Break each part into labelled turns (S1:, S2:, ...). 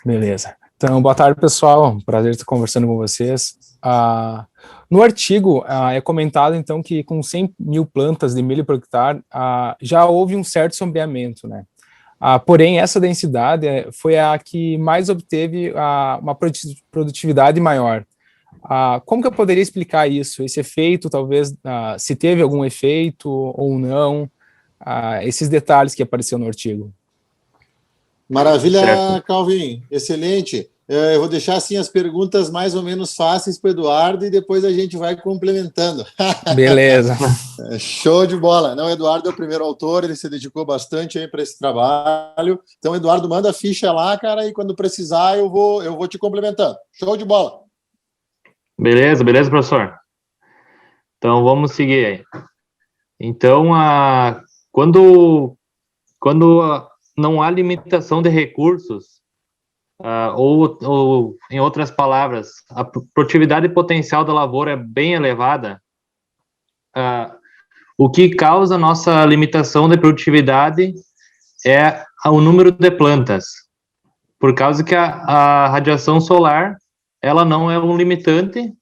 S1: Beleza. Então, boa tarde, pessoal. Prazer estar conversando com vocês. No artigo, é comentado, então, que com 100 mil plantas de milho por hectare, já houve um certo sombreamento, né? Porém, essa densidade foi a que mais obteve uma produtividade maior. Como que eu poderia explicar isso? Esse efeito, talvez, se teve algum efeito ou não, esses detalhes que apareceram no artigo.
S2: Maravilha,
S3: Certo.
S2: Calvin, excelente. Eu vou deixar assim as perguntas mais ou menos fáceis para o Eduardo e depois a gente vai complementando.
S1: Beleza.
S2: Show de bola. Não, o Eduardo é o primeiro autor, ele se dedicou bastante aí para esse trabalho. Então, Eduardo, manda a ficha lá, cara, e quando precisar eu vou te complementando. Show de bola.
S3: Beleza, professor. Então, vamos seguir aí. Então, quando não há limitação de recursos, ou, em outras palavras, a produtividade potencial da lavoura é bem elevada, o que causa a nossa limitação de produtividade é o número de plantas, por causa que a radiação solar, ela não é um limitante,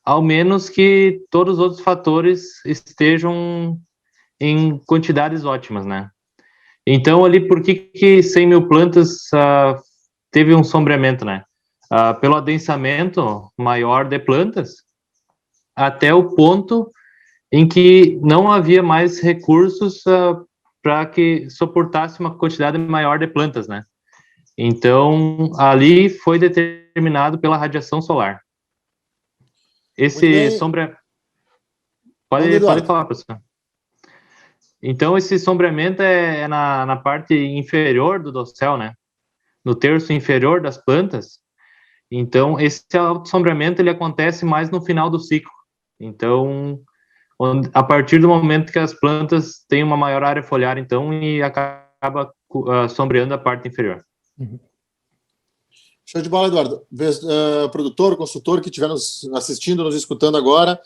S3: ao menos que todos os outros fatores estejam em quantidades ótimas, né? Então, ali, por que 100 mil plantas teve um sombreamento, né? Pelo adensamento maior de plantas, até o ponto em que não havia mais recursos para que suportasse uma quantidade maior de plantas, né? Então, ali foi determinado pela radiação solar. Esse sombreamento... Pode falar, professor. Então, esse sombreamento é na parte inferior do dossel, né? No terço inferior das plantas. Então, esse sombreamento ele acontece mais no final do ciclo. Então, a partir do momento que as plantas têm uma maior área foliar, então, e acaba sombreando a parte inferior.
S2: Uhum. Show de bola, Eduardo. Produtor, consultor que estiver nos assistindo, nos escutando agora,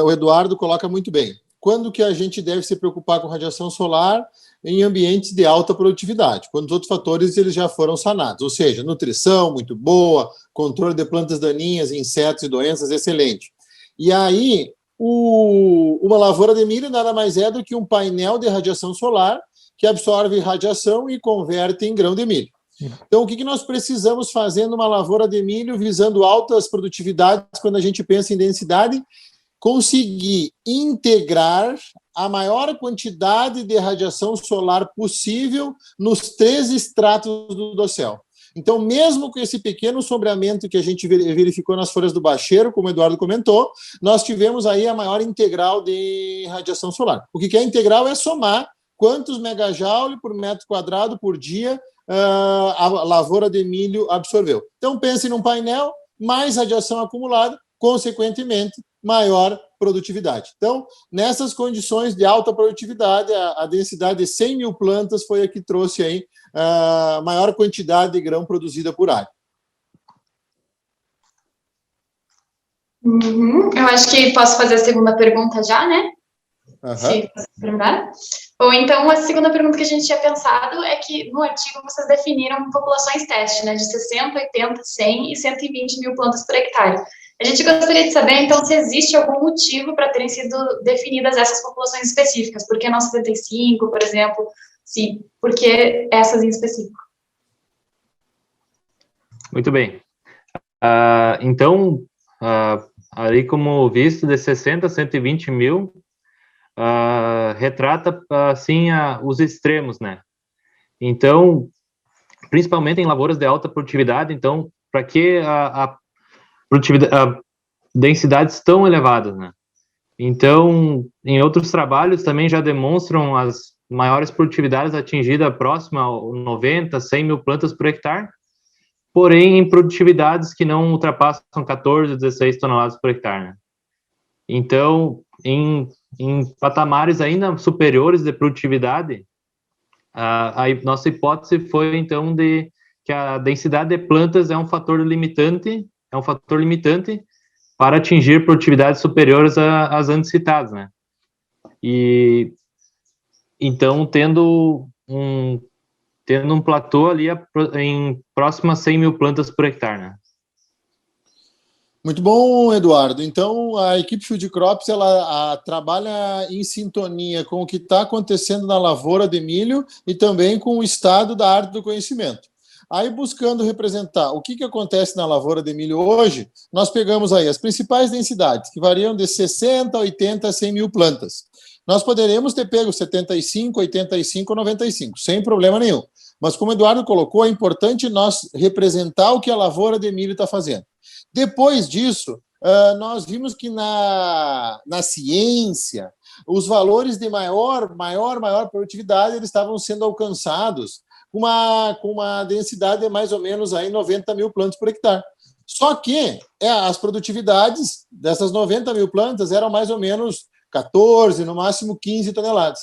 S2: o Eduardo coloca muito bem. Quando que a gente deve se preocupar com radiação solar? Em ambientes de alta produtividade, quando os outros fatores eles já foram sanados, ou seja, nutrição muito boa, controle de plantas daninhas, insetos e doenças excelente. E aí, uma lavoura de milho nada mais é do que um painel de radiação solar que absorve radiação e converte em grão de milho. Então, o que nós precisamos fazer numa lavoura de milho visando altas produtividades quando a gente pensa em densidade? Conseguir integrar a maior quantidade de radiação solar possível nos 3 estratos do dossel. Então, mesmo com esse pequeno sombreamento que a gente verificou nas folhas do bacheiro, como o Eduardo comentou, nós tivemos aí a maior integral de radiação solar. O que é integral é somar quantos megajoule por metro quadrado por dia a lavoura de milho absorveu. Então, pense num painel, mais radiação acumulada, consequentemente, maior produtividade. Então, nessas condições de alta produtividade, a densidade de 100 mil plantas foi a que trouxe aí a maior quantidade de grão produzida por área.
S4: Eu acho que posso fazer a segunda pergunta já, né?
S2: Se
S4: lembrar. Ou então, a segunda pergunta que a gente tinha pensado é que no artigo vocês definiram populações teste, né? De 60, 80, 100 e 120 mil plantas por hectare. A gente gostaria de saber, então, se existe algum motivo para terem sido definidas essas populações específicas. Por que não 75, por exemplo? Por que essas em específico?
S3: Muito bem. Então, ali como visto, de 60 a 120 mil, retrata, assim, os extremos, né? Então, principalmente em lavouras de alta produtividade, então, para que a densidades tão elevadas, né? Então, em outros trabalhos também já demonstram as maiores produtividades atingidas próxima a 90, 100 mil plantas por hectare, porém em produtividades que não ultrapassam 14, 16 toneladas por hectare, né? Então, em patamares ainda superiores de produtividade, a nossa hipótese foi, então, de que a densidade de plantas é um fator limitante para atingir produtividades superiores às antes citadas, né? E, então, tendo tendo um platô ali em próximo a 100 mil plantas por hectare, né?
S2: Muito bom, Eduardo. Então, a equipe Field Crops ela trabalha em sintonia com o que está acontecendo na lavoura de milho e também com o estado da arte do conhecimento. Aí, buscando representar o que acontece na lavoura de milho hoje, nós pegamos aí as principais densidades, que variam de 60, 80 a 100 mil plantas. Nós poderíamos ter pego 75, 85, 95, sem problema nenhum. Mas, como o Eduardo colocou, é importante nós representar o que a lavoura de milho está fazendo. Depois disso, nós vimos que na ciência, os valores de maior produtividade eles estavam sendo alcançados com uma densidade de mais ou menos aí 90 mil plantas por hectare. Só que as produtividades dessas 90 mil plantas eram mais ou menos 14, no máximo 15 toneladas.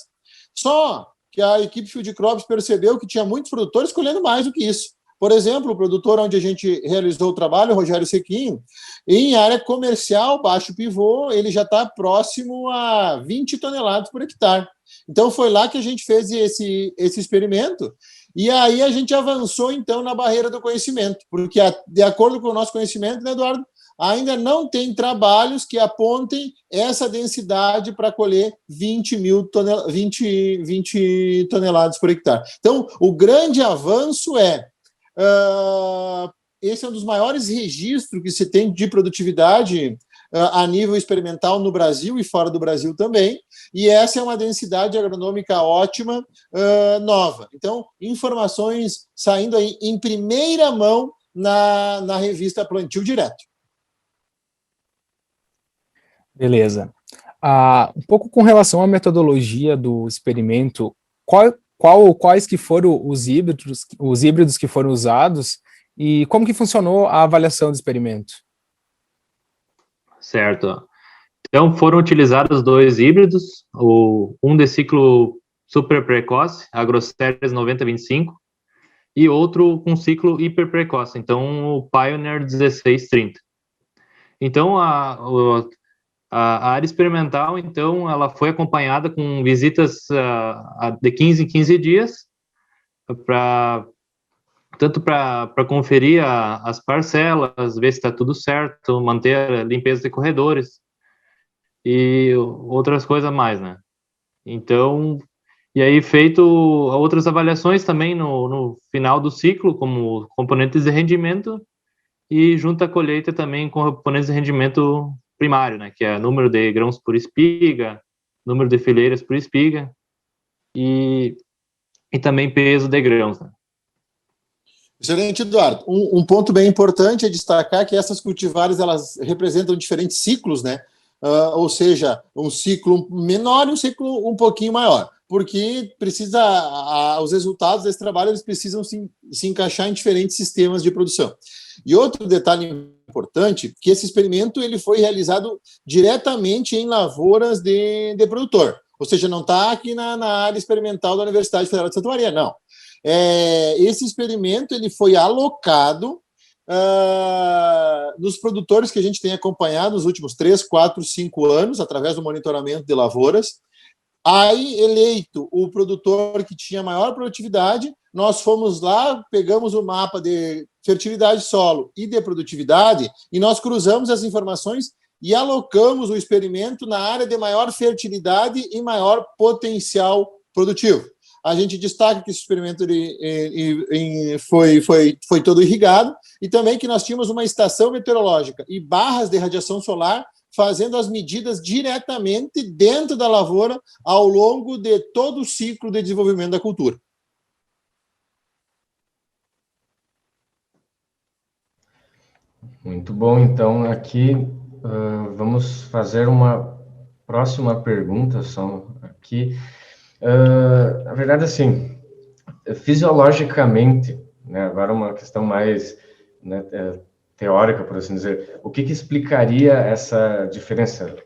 S2: Só que a equipe Field Crops percebeu que tinha muitos produtores colhendo mais do que isso. Por exemplo, o produtor onde a gente realizou o trabalho, Rogério Sequinho, em área comercial, baixo pivô, ele já está próximo a 20 toneladas por hectare. Então, foi lá que a gente fez esse experimento, e aí a gente avançou, então, na barreira do conhecimento, porque, de acordo com o nosso conhecimento, né, Eduardo, ainda não tem trabalhos que apontem essa densidade para colher 20 toneladas por hectare. Então, o grande avanço esse é um dos maiores registros que se tem de produtividade a nível experimental no Brasil e fora do Brasil também, e essa é uma densidade agronômica ótima, nova. Então, informações saindo aí em primeira mão na revista Plantio Direto.
S1: Beleza. Um pouco com relação à metodologia do experimento, quais que foram os híbridos que foram usados e como que funcionou a avaliação do experimento?
S3: Certo. Então, foram utilizados 2 híbridos, um de ciclo super precoce, Agroceres 9025, e outro com ciclo hiper precoce, então o Pioneer 1630. Então, a área experimental, então, ela foi acompanhada com visitas de 15 em 15 dias, tanto para conferir as parcelas, ver se está tudo certo, manter a limpeza de corredores e outras coisas mais, né? Então, e aí feito outras avaliações também no final do ciclo, como componentes de rendimento, e junto à colheita também com componentes de rendimento primário, né, que é número de grãos por espiga, número de fileiras por espiga e também peso de grãos, né.
S2: Excelente, Eduardo. Um ponto bem importante é destacar que essas cultivares elas representam diferentes ciclos, né? Ou seja, um ciclo menor e um ciclo um pouquinho maior, porque os resultados desse trabalho eles precisam se encaixar em diferentes sistemas de produção. E outro detalhe importante, que esse experimento ele foi realizado diretamente em lavouras de produtor, ou seja, não está aqui na área experimental da Universidade Federal de Santa Maria, não. Esse experimento ele foi alocado nos produtores que a gente tem acompanhado nos últimos 3, 4, 5 anos, através do monitoramento de lavouras. Aí, eleito o produtor que tinha maior produtividade, nós fomos lá, pegamos o mapa de fertilidade solo e de produtividade e nós cruzamos as informações e alocamos o experimento na área de maior fertilidade e maior potencial produtivo. A gente destaca que esse experimento foi todo irrigado e também que nós tínhamos uma estação meteorológica e barras de radiação solar fazendo as medidas diretamente dentro da lavoura ao longo de todo o ciclo de desenvolvimento da cultura.
S5: Muito bom. Então, aqui vamos fazer uma próxima pergunta. Aqui. Na verdade, assim, fisiologicamente, né, agora uma questão mais, né, teórica, por assim dizer, o que explicaria essa diferença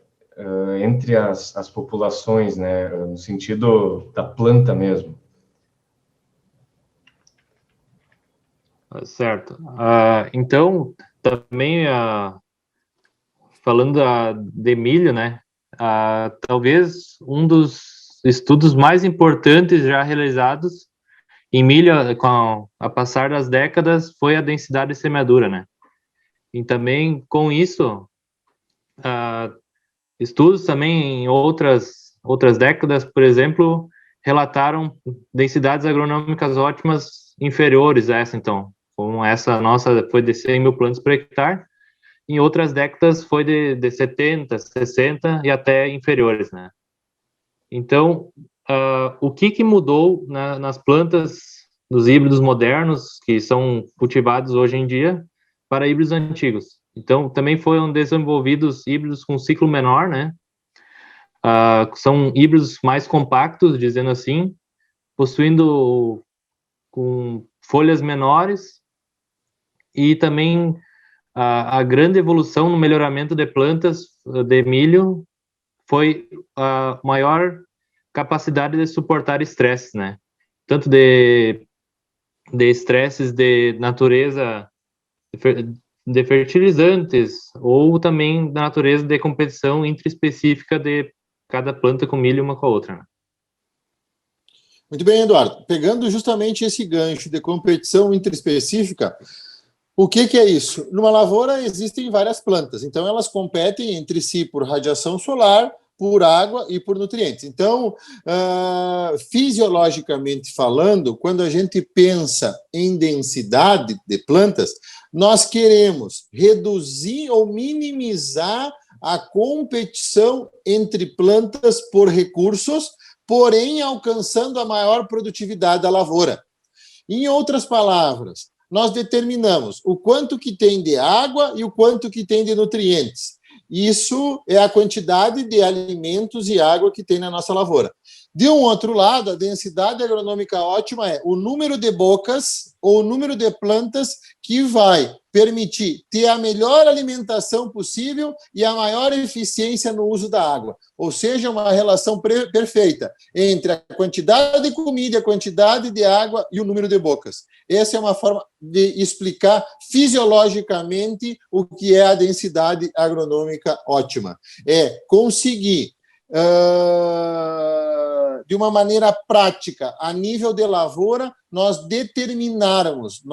S5: entre as populações, né, no sentido da planta mesmo?
S3: Certo. Então, também, falando de milho, né, talvez um dos estudos mais importantes já realizados em milho, com a passar das décadas, foi a densidade de semeadura, né? E também, com isso, estudos também em outras décadas, por exemplo, relataram densidades agronômicas ótimas inferiores a essa, então. Como essa nossa foi de 100 mil plantas por hectare, em outras décadas foi de 70, 60 e até inferiores, né? Então, o que mudou nas plantas dos híbridos modernos, que são cultivados hoje em dia, para híbridos antigos? Então, também foram desenvolvidos híbridos com ciclo menor, né? São híbridos mais compactos, dizendo assim, possuindo com folhas menores, e também a grande evolução no melhoramento de plantas de milho foi a maior capacidade de suportar estresses, né? Tanto de estresses de natureza de fertilizantes, ou também da natureza de competição intraespecífica de cada planta com milho uma com a outra, né?
S2: Muito bem, Eduardo. Pegando justamente esse gancho de competição intraespecífica, o que é isso? Numa lavoura existem várias plantas, então elas competem entre si por radiação solar, por água e por nutrientes. Então, fisiologicamente falando, quando a gente pensa em densidade de plantas, nós queremos reduzir ou minimizar a competição entre plantas por recursos, porém alcançando a maior produtividade da lavoura. Em outras palavras, nós determinamos o quanto que tem de água e o quanto que tem de nutrientes. Isso é a quantidade de alimentos e água que tem na nossa lavoura. De um outro lado, a densidade agronômica ótima é o número de bocas ou o número de plantas que vai permitir ter a melhor alimentação possível e a maior eficiência no uso da água. Ou seja, uma relação perfeita entre a quantidade de comida, a quantidade de água e o número de bocas. Essa é uma forma de explicar fisiologicamente o que é a densidade agronômica ótima. É conseguir, de uma maneira prática, a nível de lavoura, nós determinarmos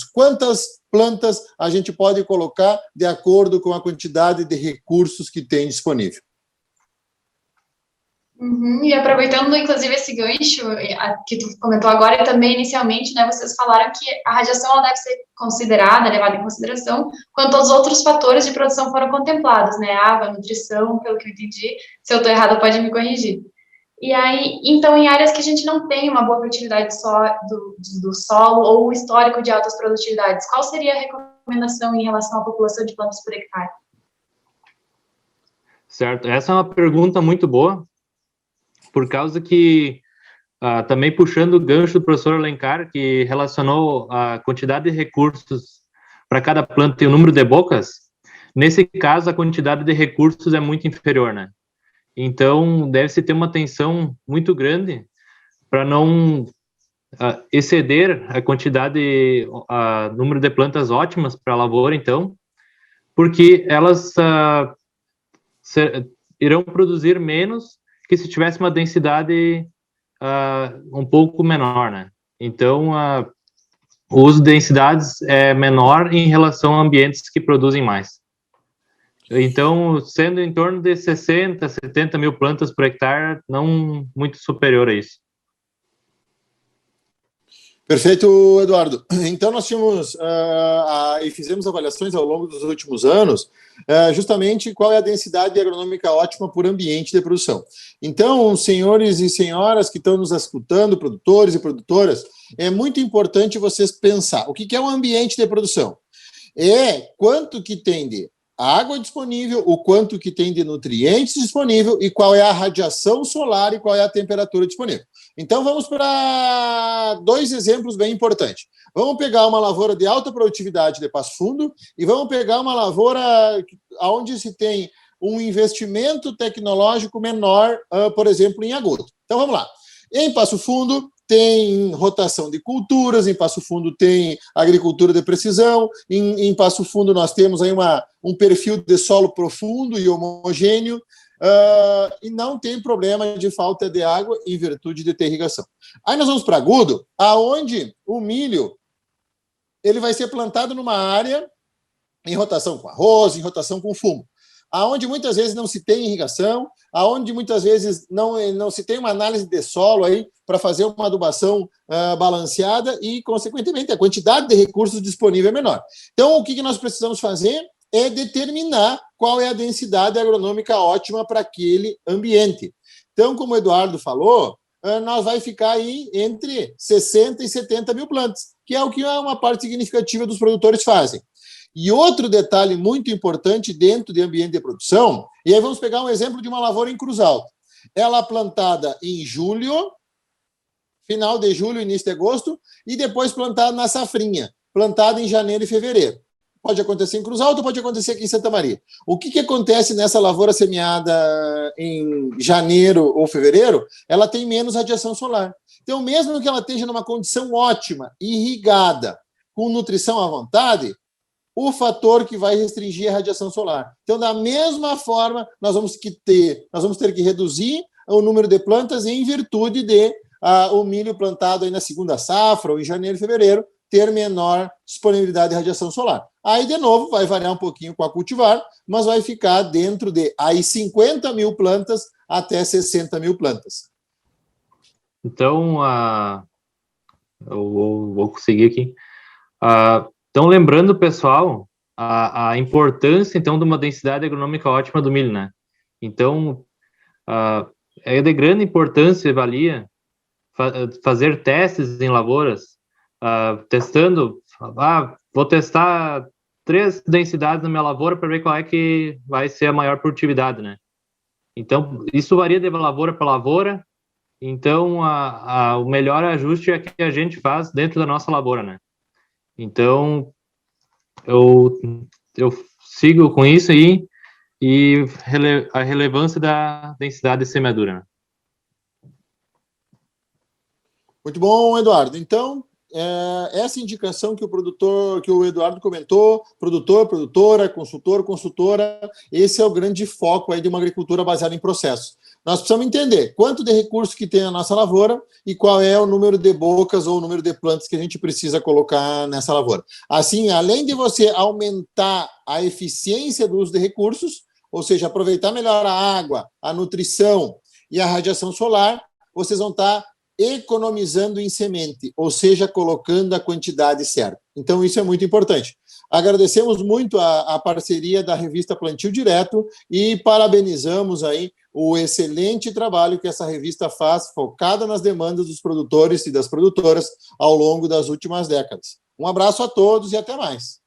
S2: quantas plantas a gente pode colocar de acordo com a quantidade de recursos que tem disponível.
S4: E aproveitando, inclusive, esse gancho que tu comentou agora, e também inicialmente, né, vocês falaram que a radiação ela deve ser considerada, levada em consideração, quando os outros fatores de produção foram contemplados, né, água, nutrição, pelo que eu entendi. Se eu estou errada, pode me corrigir. E aí, então, em áreas que a gente não tem uma boa fertilidade do solo ou histórico de altas produtividades, qual seria a recomendação em relação à população de plantas por hectare?
S3: Certo, essa é uma pergunta muito boa, por causa que, também puxando o gancho do professor Alencar, que relacionou a quantidade de recursos para cada planta e o número de bocas, nesse caso, a quantidade de recursos é muito inferior, né? Então, deve-se ter uma atenção muito grande para não exceder a quantidade, número de plantas ótimas para a lavoura, então, porque elas irão produzir menos que se tivesse uma densidade um pouco menor, né? Então, o uso de densidades é menor em relação a ambientes que produzem mais. Então, sendo em torno de 60, 70 mil plantas por hectare, não muito superior a isso.
S2: Perfeito, Eduardo. Então, nós tínhamos e fizemos avaliações ao longo dos últimos anos, justamente qual é a densidade agronômica ótima por ambiente de produção. Então, senhores e senhoras que estão nos escutando, produtores e produtoras, é muito importante vocês pensar o que é um ambiente de produção. É quanto que tem de água disponível, o quanto que tem de nutrientes disponível e qual é a radiação solar e qual é a temperatura disponível. Então, vamos para 2 exemplos bem importantes. Vamos pegar uma lavoura de alta produtividade de Passo Fundo e vamos pegar uma lavoura onde se tem um investimento tecnológico menor, por exemplo, em agosto. Então, vamos lá. Em Passo Fundo, tem rotação de culturas, em Passo Fundo tem agricultura de precisão, em Passo Fundo nós temos aí um perfil de solo profundo e homogêneo, e não tem problema de falta de água em virtude de ter irrigação. Aí nós vamos para agudo, aonde o milho ele vai ser plantado numa área em rotação com arroz, em rotação com fumo, aonde muitas vezes não se tem irrigação, aonde muitas vezes não se tem uma análise de solo aí para fazer uma adubação balanceada e, consequentemente, a quantidade de recursos disponível é menor. Então, o que nós precisamos fazer é determinar qual é a densidade agronômica ótima para aquele ambiente. Então, como o Eduardo falou, nós vai ficar aí entre 60 e 70 mil plantas, que é o que uma parte significativa dos produtores fazem. E outro detalhe muito importante dentro de ambiente de produção, e aí vamos pegar um exemplo de uma lavoura em Cruz Alta. Ela plantada em julho, final de julho, início de agosto, e depois plantada na safrinha, plantada em janeiro e fevereiro. Pode acontecer em Cruz Alta, pode acontecer aqui em Santa Maria. O que acontece nessa lavoura semeada em janeiro ou fevereiro? Ela tem menos radiação solar. Então, mesmo que ela esteja numa condição ótima, irrigada, com nutrição à vontade, o fator que vai restringir a radiação solar. Então, da mesma forma, nós vamos ter que reduzir o número de plantas em virtude de o milho plantado aí na segunda safra, ou em janeiro e fevereiro, ter menor disponibilidade de radiação solar. Aí, de novo, vai variar um pouquinho com a cultivar, mas vai ficar dentro de aí 50 mil plantas até 60 mil plantas.
S3: Então, eu vou seguir aqui. Então, lembrando, pessoal, a importância, então, de uma densidade agronômica ótima do milho, né? Então, é de grande importância, valia, fazer testes em lavouras, testando, vou testar 3 densidades na minha lavoura para ver qual é que vai ser a maior produtividade, né? Então, isso varia de lavoura para lavoura, então, o melhor ajuste é que a gente faz dentro da nossa lavoura, né? Então, eu sigo com isso aí e a relevância da densidade de semeadura. Né?
S2: Muito bom, Eduardo. Então, essa indicação que o Eduardo comentou, produtor, produtora, consultor, consultora, esse é o grande foco aí de uma agricultura baseada em processos. Nós precisamos entender quanto de recursos que tem a nossa lavoura e qual é o número de bocas ou o número de plantas que a gente precisa colocar nessa lavoura. Assim, além de você aumentar a eficiência do uso de recursos, ou seja, aproveitar melhor a água, a nutrição e a radiação solar, vocês vão estar economizando em semente, ou seja, colocando a quantidade certa. Então, isso é muito importante. Agradecemos muito a parceria da revista Plantio Direto e parabenizamos aí o excelente trabalho que essa revista faz, focada nas demandas dos produtores e das produtoras ao longo das últimas décadas. Um abraço a todos e até mais.